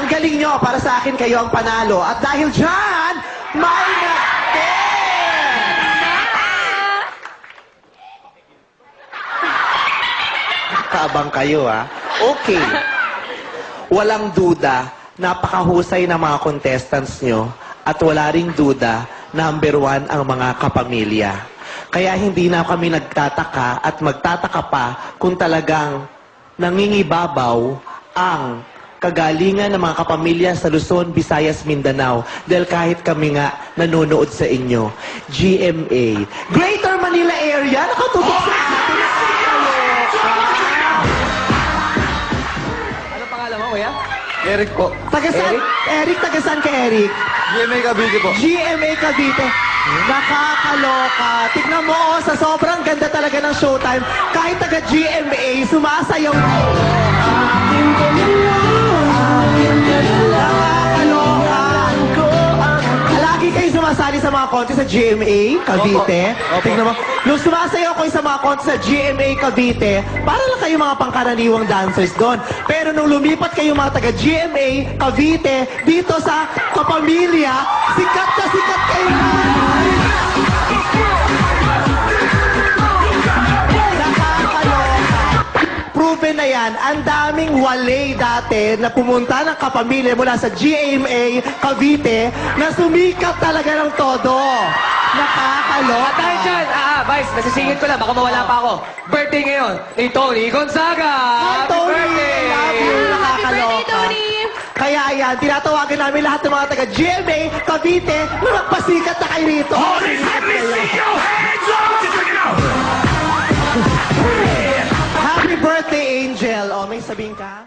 Ang galing nyo. Para sa akin, kayo ang panalo. At dahil dyan, may kaabang kayo, ha? Okay. Walang duda, napakahusay ng mga contestants nyo at wala ring duda, number 1 ang mga kapamilya. Kaya hindi na kami nagtataka at magtataka pa kung talagang nangingibabaw ang kagalingan ng mga kapamilya sa Luzon, Visayas, Mindanao. Dahil kahit kami nga nanonood sa inyo. GMA. Greater Manila Area, nakatutok sa atin. Ano pangalan mo, kuya? Eric po. Tagasan, Eric, tagasan ka, Eric? GMA Cavite po. GMA Cavite. Nakakaloka. Tignan mo, oh, sa sobrang ganda talaga ng showtime, kahit taga GMA, sumasayaw. Nakakaloka. Lagi kayo sumasali sa mga contest sa GMA Cavite. Opo. Tignan mo. Nung sumasayaw ko sa mga contest sa GMA Cavite, para lang kayo mga pangkaraniwang dancers doon. Pero nung lumipat kayo mga taga GMA Cavite, dito sa Kapamilya, sikat na sikat kayo. Proven na yan, ang daming wale dati na pumunta ng kapamilya mula sa GMA Cavite na sumikat talaga ng todo. Nakakaloka. Dahil dyan, Vice, nasisingit ko lang, baka mawala pa ako. Birthday ngayon ni Tony Gonzaga! Hi, Happy Tony! birthday! Love you! Nakakaloka. Happy birthday, Tony! Kaya yan, tinatawagan namin lahat ng mga taga GMA Cavite na magpasikat na kayo rito. Let me see your hands up! Happy birthday, Angel! O, may sabihin ka?